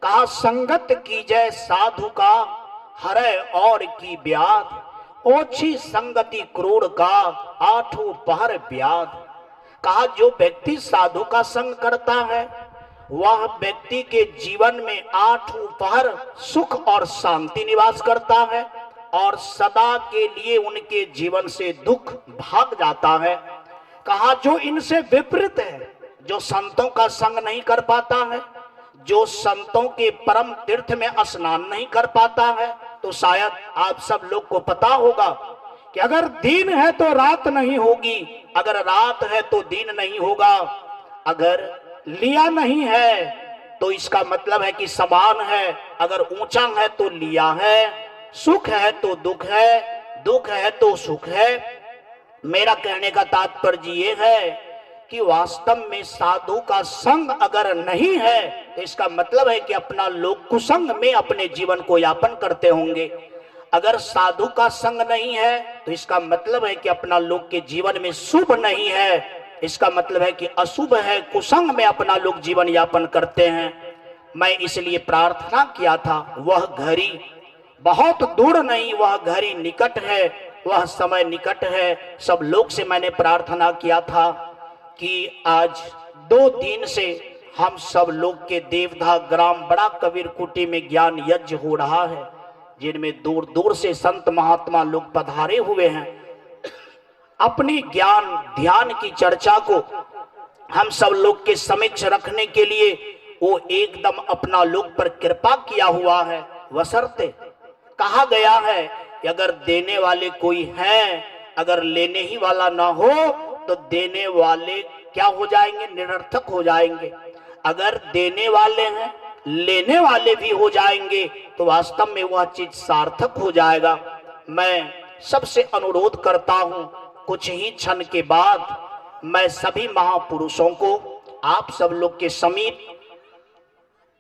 कहा संगत कीजय साधु का हरै और की ब्याध, ओछी संगति क्रूर का आठों पहर ब्याध। कहा जो व्यक्ति साधु का संग करता है वह व्यक्ति के जीवन में आठों पहर सुख और शांति निवास करता है और सदा के लिए उनके जीवन से दुख भाग जाता है। कहा जो इनसे विपरीत है, जो संतों का संग नहीं कर पाता है, जो संतों के परम तीर्थ में स्नान नहीं कर पाता है, तो शायद आप सब लोग को पता होगा कि अगर दिन है तो रात नहीं होगी, अगर रात है तो दिन नहीं होगा, अगर लिया नहीं है तो इसका मतलब है कि समान है, अगर ऊंचा है तो लिया है, सुख है तो दुख है, दुख है तो सुख है। मेरा कहने का तात्पर्य ये है कि वास्तव में साधु का संग अगर नहीं है तो इसका मतलब है कि अपना लोग कुसंग में अपने जीवन को यापन करते होंगे। अगर साधु का संग नहीं है तो इसका मतलब है कि अपना लोग के जीवन में शुभ नहीं है, इसका मतलब है कि अशुभ है, कुसंग में अपना लोग जीवन यापन करते हैं। मैं इसलिए प्रार्थना किया था, वह घड़ी बहुत दूर नहीं, वह घड़ी निकट है, वह समय निकट है। सब लोग से मैंने प्रार्थना किया था कि आज 2 दिन से हम सब लोग के देवधा ग्राम बड़ा कबीर कुटी में ज्ञान यज्ञ हो रहा है, जिनमें दूर दूर से संत महात्मा लोग पधारे हुए हैं। अपनी ज्ञान ध्यान की चर्चा को हम सब लोग के समक्ष रखने के लिए वो एकदम अपना लोग पर कृपा किया हुआ है। बशर्ते कहा गया है कि अगर देने वाले कोई हैं, अगर लेने ही वाला ना हो तो देने वाले क्या हो जाएंगे, निरर्थक हो जाएंगे। अगर देने वाले हैं, लेने वाले भी हो जाएंगे तो वास्तव में वह चीज सार्थक हो जाएगा। मैं सबसे अनुरोध करता हूं, कुछ ही क्षण के बाद मैं सभी महापुरुषों को आप सब लोग के समीप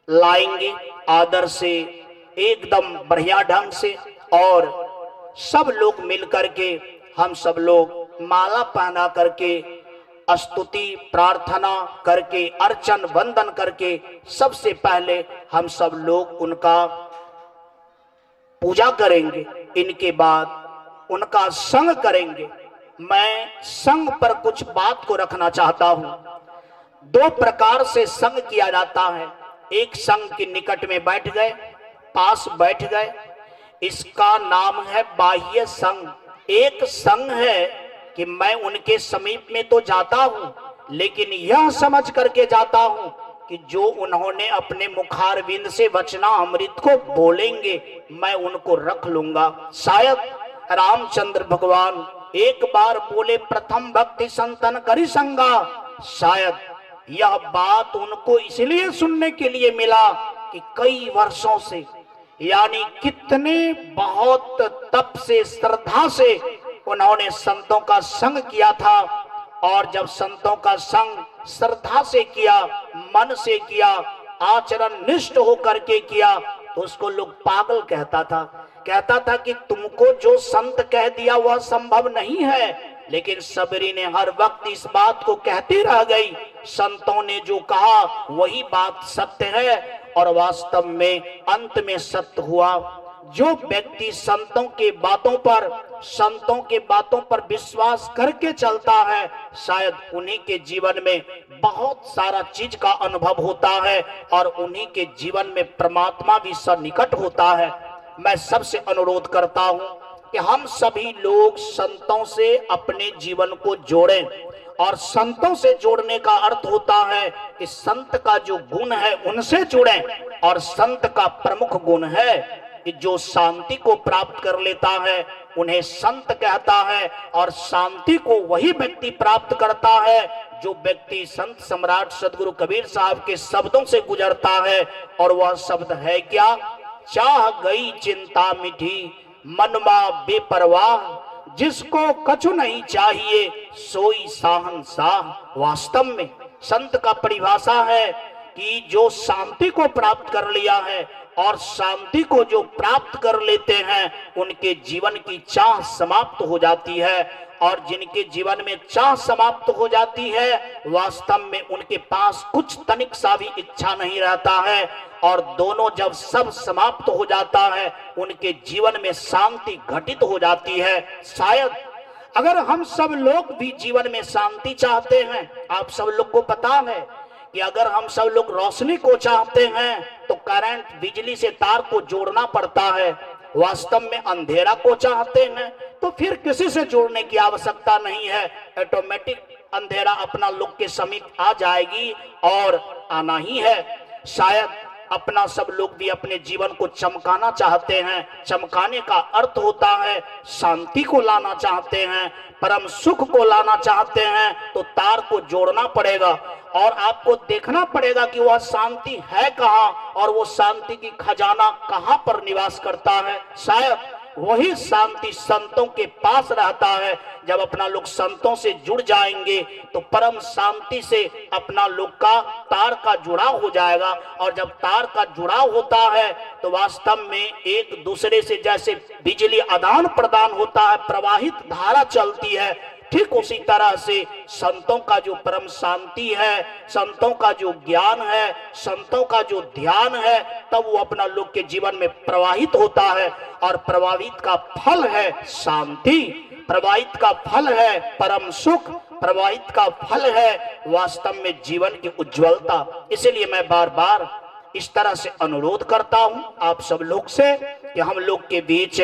लाएंगे, आदर से एकदम बढ़िया ढंग से, और सब लोग मिलकर के हम सब लोग माला पहना करके स्तुति प्रार्थना करके अर्चन वंदन करके सबसे पहले हम सब लोग उनका पूजा करेंगे, इनके बाद उनका संग करेंगे। मैं संग पर कुछ बात को रखना चाहता हूं। 2 प्रकार से संग किया जाता है। एक संग के निकट में बैठ गए, पास बैठ गए, इसका नाम है बाह्य संग। एक संग है कि मैं उनके समीप में तो जाता हूं लेकिन यह समझ करके जाता हूं कि जो उन्होंने अपने मुखारविंद से वचना अमृत को बोलेंगे मैं उनको रख लूंगा। शायद रामचंद्र भगवान एक बार बोले प्रथम भक्ति संतन करी संगा, शायद यह बात उनको इसलिए सुनने के लिए मिला कि कई वर्षों से, यानी कितने बहुत तप से श्रद्धा से उन्होंने संतों का संग किया था, और जब संतों का संग श्रद्धा से किया, मन से किया, आचरण निष्ठ होकर के किया, तो उसको लोग पागल कहता था कि तुमको जो संत कह दिया वह संभव नहीं है। लेकिन सबरी ने हर वक्त इस बात को कहती रह गई, संतों ने जो कहा वही बात सत्य है, और वास्तव में अंत में सत्य हुआ। जो व्यक्ति संतों के बातों पर विश्वास करके चलता है, शायद उन्हीं के जीवन में बहुत सारा चीज का अनुभव होता है और उन्हीं के जीवन में परमात्मा भी सन्निकट होता है। मैं सबसे अनुरोध करता हूं कि हम सभी लोग संतों से अपने जीवन को जोड़ें, और संतों से जोड़ने का अर्थ होता है कि संत का जो गुण है उनसे जुड़ें, और संत का प्रमुख गुण है कि जो शांति को प्राप्त कर लेता है उन्हें संत कहता है, और शांति को वही व्यक्ति प्राप्त करता है जो व्यक्ति संत सम्राट सदगुरु कबीर साहब के शब्दों से गुजरता है। और वह शब्द है क्या, चाह गई चिंता मिठी मनमा बेपरवाह, जिसको कछु नहीं चाहिए सोई साहंशाह। वास्तव में संत का परिभाषा है कि जो शांति को प्राप्त कर लिया है, और शांति को जो प्राप्त कर लेते हैं उनके जीवन की चाह समाप्त हो जाती है, और जिनके जीवन में चाह समाप्त हो जाती है वास्तव में उनके पास कुछ तनिक सा भी इच्छा नहीं रहता है। और दोनों जब सब समाप्त हो जाता है, उनके जीवन में शांति घटित हो जाती है। शायद अगर हम सब लोग भी जीवन में शांति चाहते हैं, आप सब लोग को पता है कि अगर हम सब लोग रोशनी को चाहते हैं तो करंट बिजली से तार को जोड़ना पड़ता है। वास्तव में अंधेरा को चाहते हैं तो फिर किसी से जोड़ने की आवश्यकता नहीं है, ऑटोमेटिक अंधेरा अपना लोग के समीप आ जाएगी और आना ही है। शायद अपना सब लोग भी अपने जीवन को चमकाना चाहते हैं। चमकाने का अर्थ होता है शांति को लाना चाहते हैं, परम सुख को लाना चाहते हैं, तो तार को जोड़ना पड़ेगा और आपको देखना पड़ेगा कि वह शांति है कहाँ और वो शांति की खजाना कहाँ पर निवास करता है। शायद वही शांति संतों के पास रहता है। जब अपना लोग संतों से जुड़ जाएंगे तो परम शांति से अपना लोग का तार का जुड़ाव हो जाएगा, और जब तार का जुड़ाव होता है तो वास्तव में एक दूसरे से जैसे बिजली आदान प्रदान होता है, प्रवाहित धारा चलती है, ठीक उसी तरह से संतों का जो परम शांति है, संतों का जो ज्ञान है, संतों का जो ध्यान है, तब वो अपना लोग के जीवन में प्रवाहित होता है। और प्रवाहित का फल है शांति, प्रवाहित का फल है परम सुख, प्रवाहित का फल है वास्तव में जीवन की उज्ज्वलता। इसलिए मैं बार बार इस तरह से अनुरोध करता हूं आप सब लोग से कि हम लोग के बीच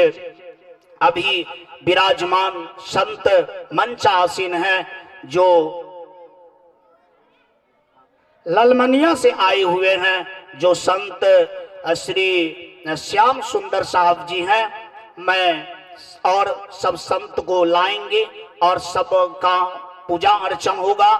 अभी विराजमान संत मंचासीन हैं, जो ललमनिया से आए हुए हैं, जो संत श्री श्याम सुंदर साहब जी हैं। मैं और सब संत को लाएंगे और सब का पूजा अर्चन होगा।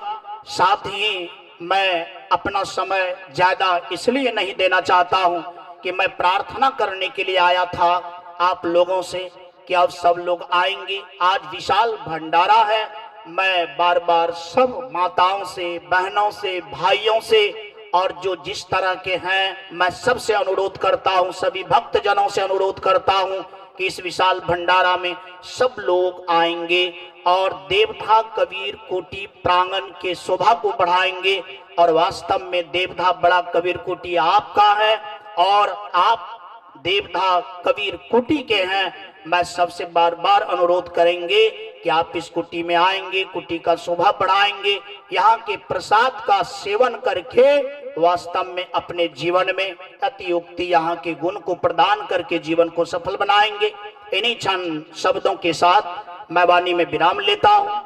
साथ ही मैं अपना समय ज्यादा इसलिए नहीं देना चाहता हूं कि मैं प्रार्थना करने के लिए आया था आप लोगों से कि आप सब लोग आएंगे। आज विशाल भंडारा है। मैं बार बार सब माताओं से, बहनों से, भाइयों से और जो जिस तरह के हैं, मैं सबसे अनुरोध करता हूं, सभी भक्त जनों से अनुरोध करता हूं कि इस विशाल भंडारा में सब लोग आएंगे और देवधा कबीर कोटी प्रांगण के शोभा को बढ़ाएंगे। और वास्तव में देवधा बड़ा कबीर कोटी आपका है और आप देवधा कबीर कुटी के हैं। मैं सबसे बार बार अनुरोध करेंगे कि आप इस कुटी में आएंगे, कुटी का शोभा बढ़ाएंगे, यहाँ के प्रसाद का सेवन करके वास्तव में अपने जीवन में अतियुक्ति यहाँ के गुण को प्रदान करके जीवन को सफल बनाएंगे। इन्हीं क्षण शब्दों के साथ मैं वाणी में विराम लेता हूँ।